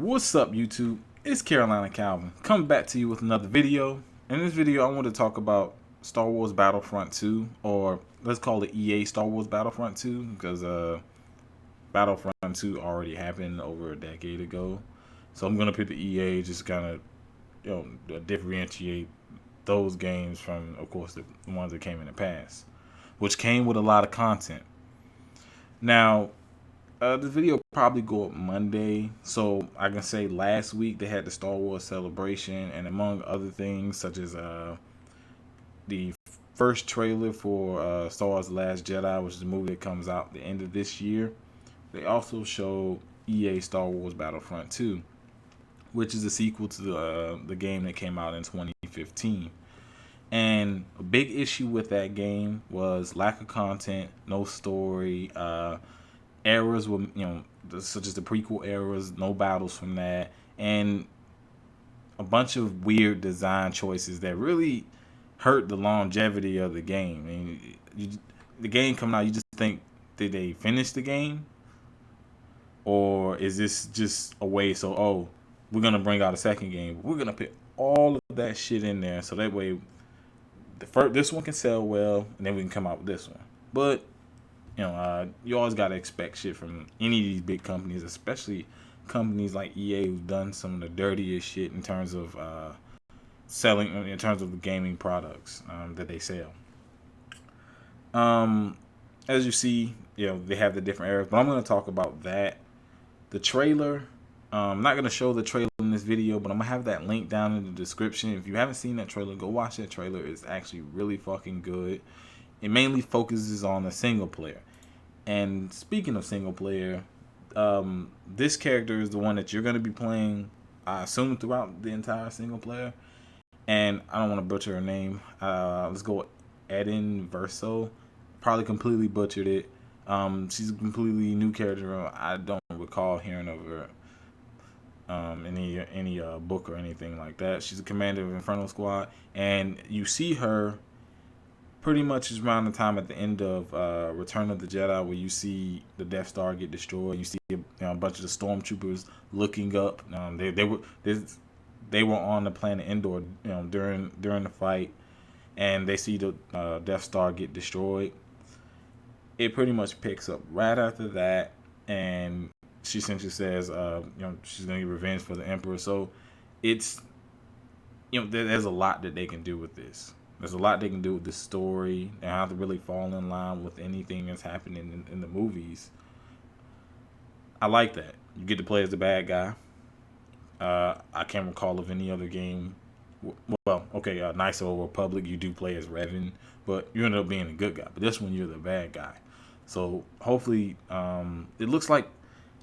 What's up, YouTube? It's Carolina Calvin coming back to you with another video. In this video, I want to talk about Star Wars Battlefront 2, or let's call it EA Star Wars Battlefront 2, because Battlefront 2 already happened over a decade ago. So I'm gonna pick the EA, just kind of differentiate those games from, of course, the ones that came in the past, which came with a lot of content. Now, this video will probably go up Monday, so I can say last week they had the Star Wars celebration, and among other things, such as the first trailer for Star Wars The Last Jedi, which is a movie that comes out the end of this year. They also showed EA Star Wars Battlefront 2, which is a sequel to the game that came out in 2015. And a big issue with that game was lack of content, no story, errors with, such as the prequel errors, no battles from that, and a bunch of weird design choices that really hurt the longevity of the game. I mean, the game coming out, you just think, did they finish the game? Or is this just a way, so, we're going to bring out a second game. We're going to put all of that shit in there, so that way this one can sell well, and then we can come out with this one. But you always gotta expect shit from any of these big companies, especially companies like EA, who've done some of the dirtiest shit in terms of selling, in terms of the gaming products that they sell. As you see, they have the different areas, but I'm gonna talk about that. The trailer. I'm not gonna show the trailer in this video, but I'm gonna have that link down in the description. If you haven't seen that trailer, go watch that trailer. It's actually really fucking good. It mainly focuses on the single player. And speaking of single player, this character is the one that you're going to be playing, I assume, throughout the entire single player. And I don't want to butcher her name. Let's go with Eden Verso. Probably completely butchered it. She's a completely new character. I don't recall hearing of her in any book or anything like that. She's a commander of Inferno Squad. And you see her pretty much is around the time at the end of Return of the Jedi, where you see the Death Star get destroyed. You see a bunch of the stormtroopers looking up. They were on the planet Endor, during the fight, and they see the Death Star get destroyed. It pretty much picks up right after that, and she essentially says, she's gonna get revenge for the Emperor. So it's, there's a lot that they can do with this. There's a lot they can do with the story. They don't have to really fall in line with anything that's happening in the movies. I like that. You get to play as the bad guy. I can't recall of any other game. Well, okay, Knights of the Republic, you do play as Revan, but you end up being a good guy. But this one, you're the bad guy. So hopefully, it looks like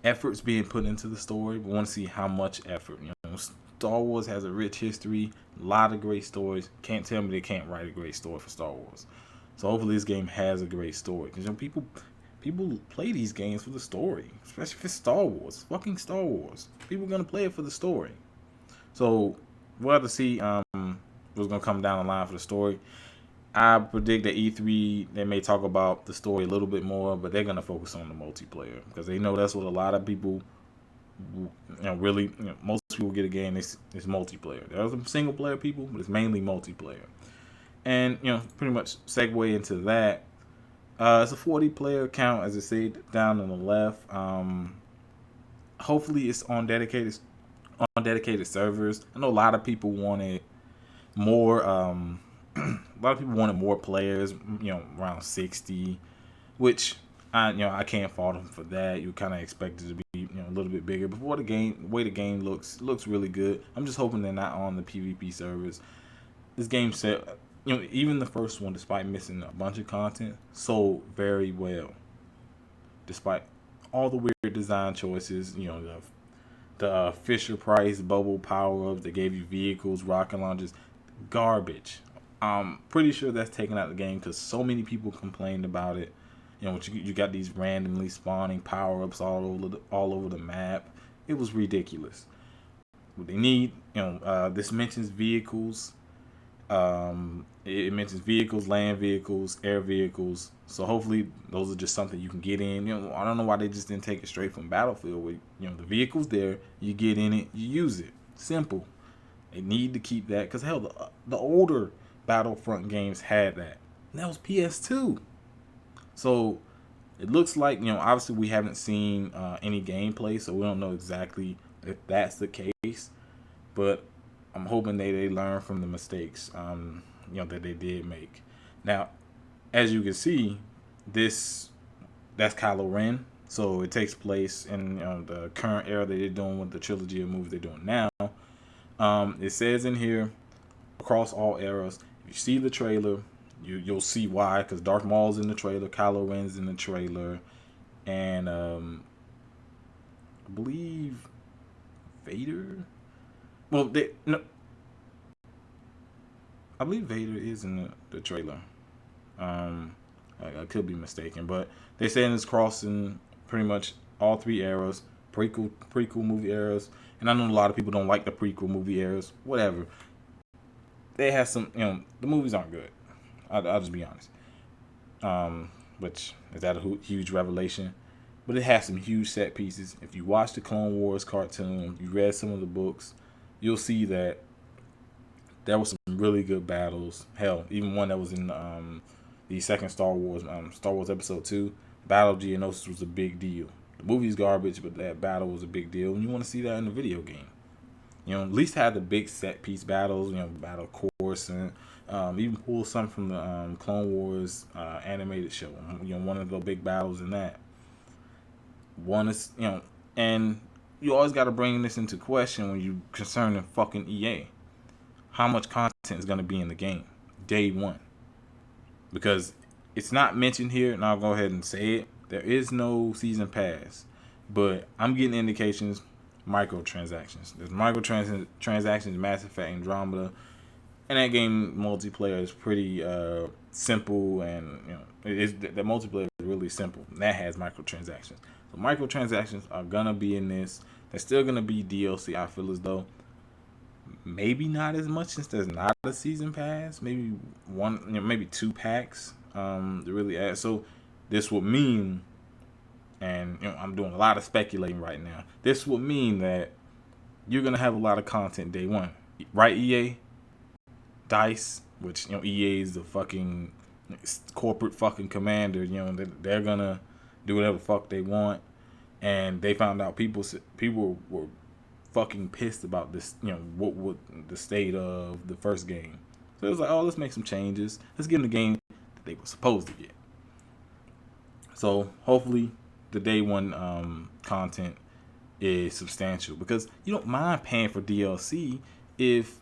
effort's being put into the story. We want to see how much effort. Star Wars has a rich history, a lot of great stories. Can't tell me they can't write a great story for Star Wars. So hopefully this game has a great story. Because people play these games for the story, especially if it's Star Wars. It's fucking Star Wars. People are gonna play it for the story. So we'll have to see what's gonna come down the line for the story. I predict that E3 they may talk about the story a little bit more, but they're gonna focus on the multiplayer because they know that's what a lot of people. Really, most people get a game. It's multiplayer. There are some single player people, but it's mainly multiplayer. And pretty much segue into that. It's a 40-player count, as I said down on the left. Hopefully, it's on dedicated servers. I know a lot of people wanted more. A lot of people wanted more players. Around 60, which I can't fault them for that. You kind of expect it to be a little bit bigger. Before the way the game looks really good. I'm just hoping they're not on the PvP servers. This game set, even the first one, despite missing a bunch of content, sold very well. Despite all the weird design choices, the Fisher Price bubble power-ups that gave you vehicles, rocket launchers, garbage. I'm pretty sure that's taken out of the game because so many people complained about it. You got these randomly spawning power-ups all over the map. It was ridiculous. What they need, this mentions vehicles. It mentions vehicles, land vehicles, air vehicles. So hopefully those are just something you can get in. I don't know why they just didn't take it straight from Battlefield. Where the vehicle's there, you get in it, you use it. Simple. They need to keep that because hell, the older Battlefront games had that. And that was PS2. So it looks like obviously we haven't seen any gameplay, so we don't know exactly if that's the case. But I'm hoping they learn from the mistakes that they did make. Now, as you can see, that's Kylo Ren. So it takes place in the current era that they're doing with the trilogy of movies they're doing now. It says in here, across all eras, if you see the trailer, you'll see why. Because Darth Maul's in the trailer, Kylo Ren's in the trailer, and I believe Vader. Well, no, I believe Vader is in the trailer. I could be mistaken, but they saying it's crossing pretty much all three eras, prequel movie eras, and I know a lot of people don't like the prequel movie eras. Whatever. They have some, the movies aren't good. I'll just be honest. Which is that a huge revelation? But it has some huge set pieces. If you watch the Clone Wars cartoon, you read some of the books, you'll see that there was some really good battles. Hell, even one that was in the second Star Wars Episode 2, Battle of Geonosis was a big deal. The movie's garbage, but that battle was a big deal, and you want to see that in the video game. At least have the big set piece battles, battle course, and even pull something from the Clone Wars animated show. One of the big battles in that. One is, and you always got to bring this into question when you concerning fucking EA. How much content is going to be in the game day one? Because it's not mentioned here, and I'll go ahead and say it. There is no season pass, but I'm getting indications microtransactions. There's microtransactions, Mass Effect Andromeda, and that game multiplayer is pretty simple, and the multiplayer is really simple. And that has microtransactions. So microtransactions are gonna be in this. There's still gonna be DLC. I feel as though maybe not as much since there's not a season pass. Maybe one, maybe 2 packs. To really add. So this would mean, and I'm doing a lot of speculating right now. This would mean that you're gonna have a lot of content day one, right? EA, DICE, which EA is the fucking corporate fucking commander. They're gonna do whatever the fuck they want, and they found out people were fucking pissed about this. What the state of the first game. So it was like, oh, let's make some changes. Let's give them the game that they were supposed to get. So hopefully the day one content is substantial, because you don't mind paying for DLC if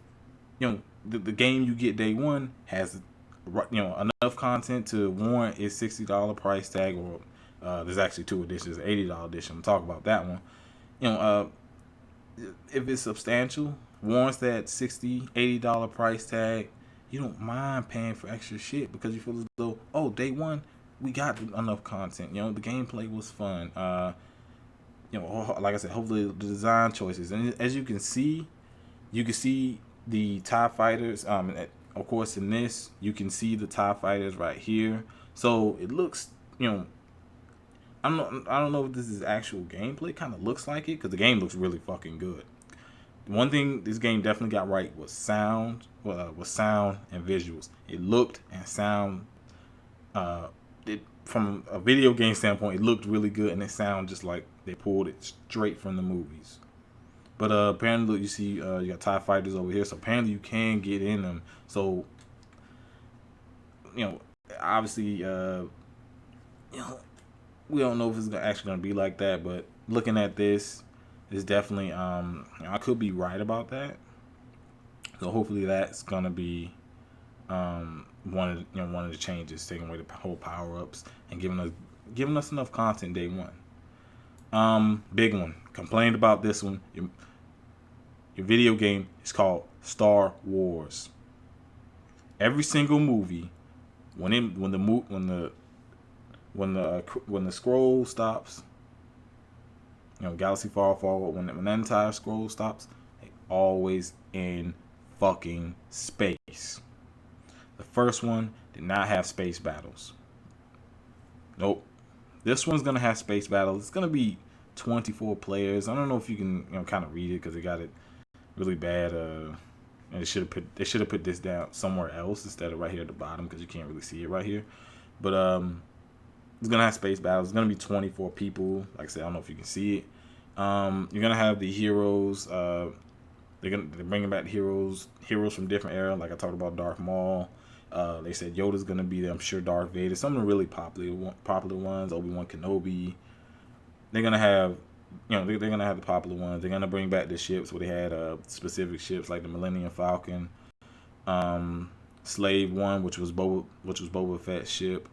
the game you get day one has enough content to warrant its $60 price tag, or there's actually 2 editions, $80 edition. We'll talk about that one. If it's substantial, warrants that $60-$80 price tag, you don't mind paying for extra shit because you feel as though, oh, day one we got enough content. The gameplay was fun. Like I said, hopefully the design choices, and as you can see the TIE fighters. Of course, in this you can see the TIE fighters right here. So it looks, I don't know if this is actual gameplay. Kind of looks like it because the game looks really fucking good. One thing this game definitely got right was sound. Was sound and visuals. It looked and sound. From a video game standpoint, it looked really good, and it sounded just like they pulled it straight from the movies. But apparently, you see, you got TIE fighters over here, so apparently you can get in them. So, obviously, we don't know if it's actually going to be like that, but looking at this, it's definitely, I could be right about that. So hopefully that's going to be one of the changes, taking away the whole power-ups and giving us enough content day one. Big one. Complained about this one. Your video game is called Star Wars. Every single movie, when the scroll stops, Galaxy Far Forward, when the entire scroll stops, they always in fucking space. first one did not have space battles. Nope. This one's gonna have space battles. It's gonna be 24 players. I don't know if you can kind of read it because they got it really bad. And they should have put this down somewhere else instead of right here at the bottom because you can't really see it right here. But it's gonna have space battles. It's gonna be 24 people. Like I said, I don't know if you can see it. You're gonna have the heroes. They're bringing back heroes from different era. Like I talked about Darth Maul. They said Yoda's gonna be there. I'm sure Darth Vader. Some of the really popular ones. Obi-Wan Kenobi. They're gonna have, they're gonna have the popular ones. They're gonna bring back the ships where they had specific ships like the Millennium Falcon, Slave One, which was Boba Fett's ship,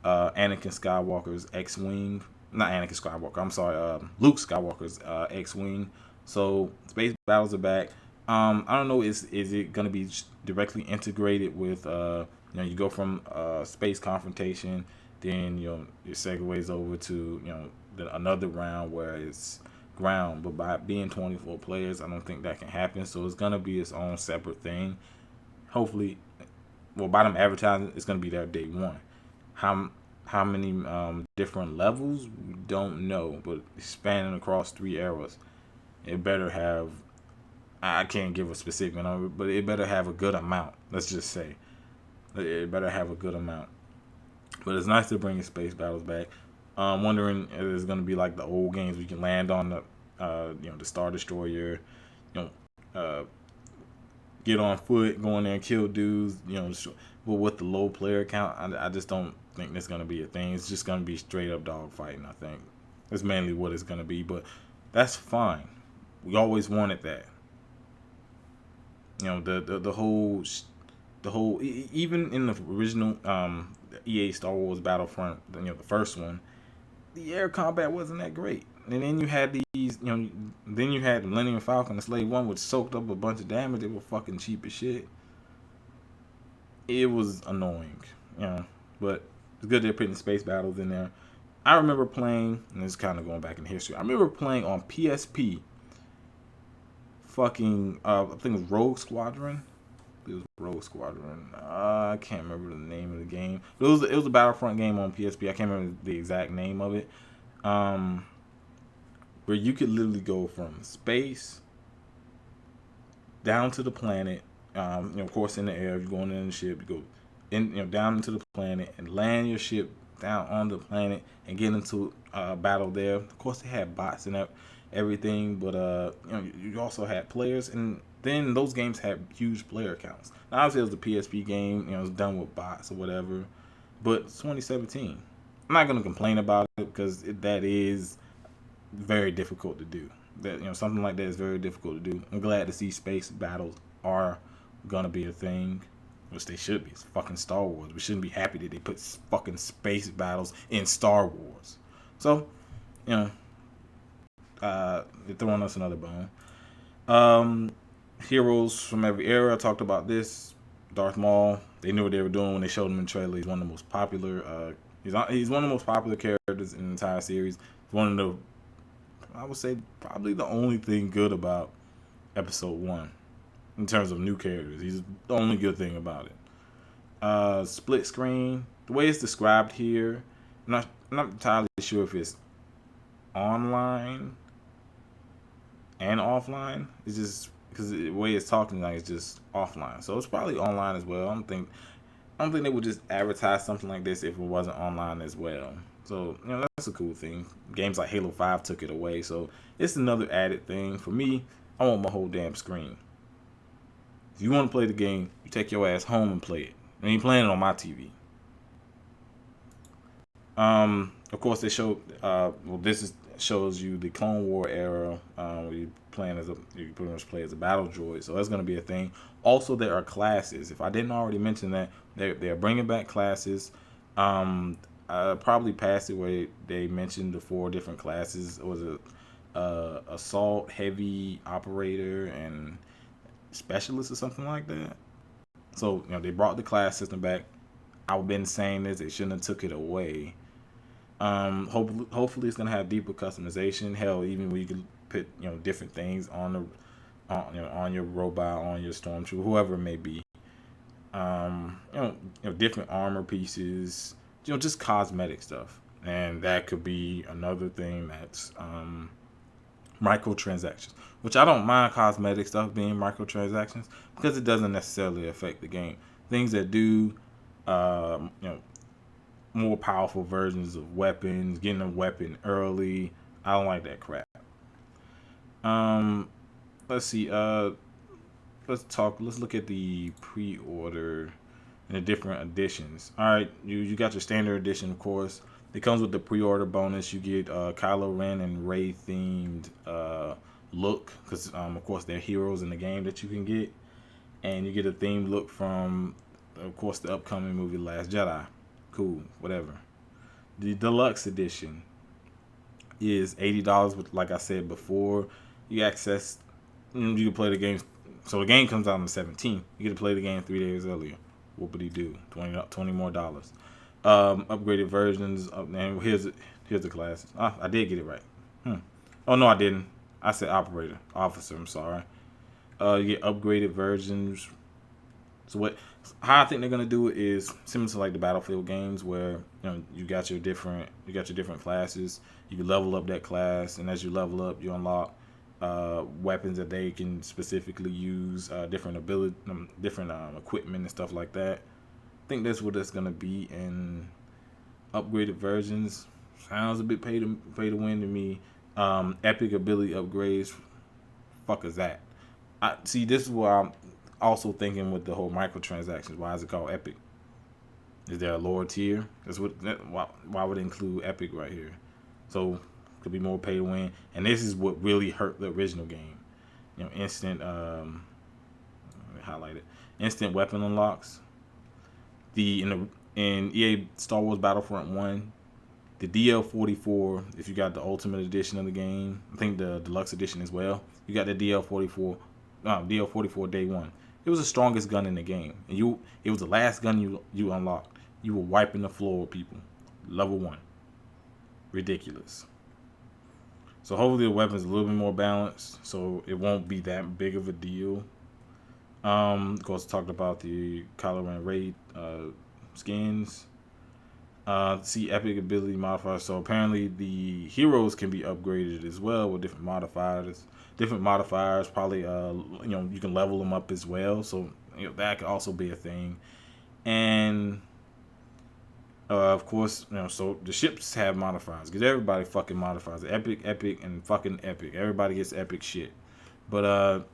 Anakin Skywalker's X-wing. Not Anakin Skywalker. I'm sorry, Luke Skywalker's X-wing. So space battles are back. I don't know. Is it gonna be directly integrated with you go from space confrontation, then it segues over to another round where it's ground. But by being 24 players, I don't think that can happen. So it's gonna be its own separate thing. Hopefully, well, by them advertising, it's gonna be there day one. How many different levels, we don't know, but spanning across 3 eras. It better have, I can't give a specific number, but it better have a good amount. Let's just say it better have a good amount. But it's nice to bring the space battles back. I'm wondering if it's going to be like the old games. We can land on the the Star Destroyer, get on foot, go in there and kill dudes. But with the low player count, I just don't think that's going to be a thing. It's just going to be straight up dogfighting. I think that's mainly what it's going to be. But that's fine. We always wanted that. The whole even in the original EA Star Wars Battlefront, the first one, the air combat wasn't that great. And then you had these, then you had the Millennium Falcon, the Slave One, which soaked up a bunch of damage. They were fucking cheap as shit. It was annoying, but it's good they're putting space battles in there. I remember playing, and this is kind of going back in history. I remember playing on PSP. Fucking, I think it was Rogue Squadron. I can't remember the name of the game. It was a Battlefront game on PSP. I can't remember the exact name of it. Where you could literally go from space down to the planet. Of course, in the air, if you're going in the ship, you go down into the planet and land your ship down on the planet and get into a battle there. Of course, they had bots and everything, but you also had players, and then those games had huge player counts. Now, obviously, it was a PSP game, it was done with bots or whatever, but it's 2017. I'm not gonna complain about it because that is very difficult to do. That something like that is very difficult to do. I'm glad to see space battles are gonna be a thing, which they should be. It's fucking Star Wars. We shouldn't be happy that they put fucking space battles in Star Wars. So, they're throwing us another bone. Heroes from every era. I talked about this. Darth Maul. They knew what they were doing when they showed him in the trailer. He's one of the most popular. He's one of the most popular characters in the entire series. One of the, I would say, probably the only thing good about Episode 1 in terms of new characters. He's the only good thing about it. Split screen. The way it's described here, I'm not entirely sure if it's online and offline. It's just because the way it's talking, like, it's just offline. So it's probably online as well. I don't think they would just advertise something like this if it wasn't online as well. So that's a cool thing. Games like Halo 5 took it away, so it's another added thing. For me, I want my whole damn screen. If you want to play the game, you take your ass home and play it. I ain't playing it on my TV. Of course, they showed. Shows you the Clone War era. Where you pretty much play as a battle droid. So that's going to be a thing. Also, there are classes. If I didn't already mention that, they're bringing back classes. I probably passed it where they mentioned the 4 different classes. It was a assault, heavy, operator, and specialist or something like that. So they brought the class system back. I've been saying this; they shouldn't have took it away. Hopefully it's gonna have deeper customization. Hell, even where you can put different things on your robot, on your stormtrooper, whoever it may be. different armor pieces, just cosmetic stuff. And that could be another thing that's microtransactions, which I don't mind cosmetic stuff being microtransactions because it doesn't necessarily affect the game. Things that do, um, you know, more powerful versions of weapons, getting a weapon early. I don't like that crap. Um, let's see. Let's look at the pre-order and the different editions. All right, you got your standard edition, of course. It comes with the pre-order bonus. You get Kylo Ren and Rey themed look, because of course they're heroes in the game that you can get, and you get a themed look from, of course, the upcoming movie Last Jedi. Cool, whatever. The deluxe edition is $80. But like I said before, you access, you can play the game. So the game comes out on the 17th. You get to play the game 3 days earlier. Whoopity do, $20 more dollars. Upgraded versions of, and here's the classes. I did get it right. Oh no, I didn't. I said operator, officer. I'm sorry. You get upgraded versions. So how I think they're gonna do it is similar to like the Battlefield games, where you got your different classes. You can level up that class, and as you level up, you unlock weapons that they can specifically use, different ability, different equipment and stuff like that. I think that's what it's gonna be in upgraded versions. Sounds a bit pay to win to me. Epic ability upgrades. Fuck is that? I see. This is where I'm also thinking with the whole microtransactions. Why is it called Epic? Is there a lower tier? Why would it include Epic right here? So could be more pay to win, and this is what really hurt the original game. Instant highlight it. Instant weapon unlocks. In EA Star Wars Battlefront 1, the DL-44, if you got the Ultimate Edition of the game, I think the Deluxe Edition as well, you got the DL-44 day one. It was the strongest gun in the game, and it was the last gun you unlocked. You were wiping the floor with people. Level 1. Ridiculous. So hopefully the weapon's a little bit more balanced, so it won't be that big of a deal. Of course, talked about the Kylo Ren Rey skins. See epic ability modifiers. So apparently the heroes can be upgraded as well with different modifiers. Probably you can level them up as well. So that could also be a thing. And of course, so the ships have modifiers because everybody fucking modifies. Epic, and fucking epic. Everybody gets epic shit. But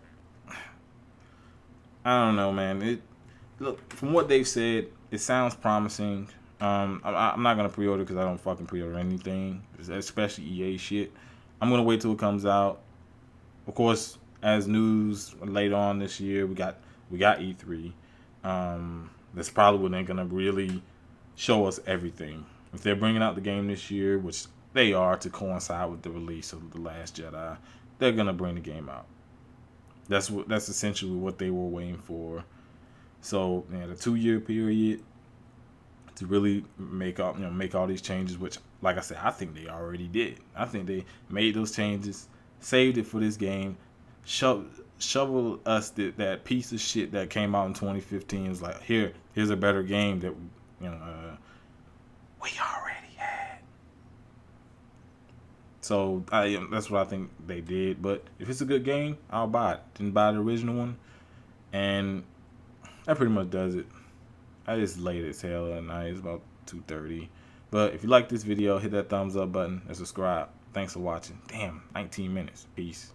I don't know, man. Look, from what they've said, it sounds promising. I'm not gonna pre-order because I don't fucking pre-order anything, especially EA shit. I'm gonna wait till it comes out. Of course, as news later on this year, we got E3. That's probably when they're gonna really show us everything. If they're bringing out the game this year, which they are to coincide with the release of The Last Jedi, they're gonna bring the game out. That's essentially what they were waiting for. So the 2-year period to really make all these changes, which, like I said, I think they already did. I think they made those changes, saved it for this game, shovel us that piece of shit that came out in 2015. It was like, here's a better game that we already had. So that's what I think they did. But if it's a good game, I'll buy it. Didn't buy the original one, and that pretty much does it. I just late as hell at night. It's about 2:30. But if you like this video, hit that thumbs up button and subscribe. Thanks for watching. Damn, 19 minutes. Peace.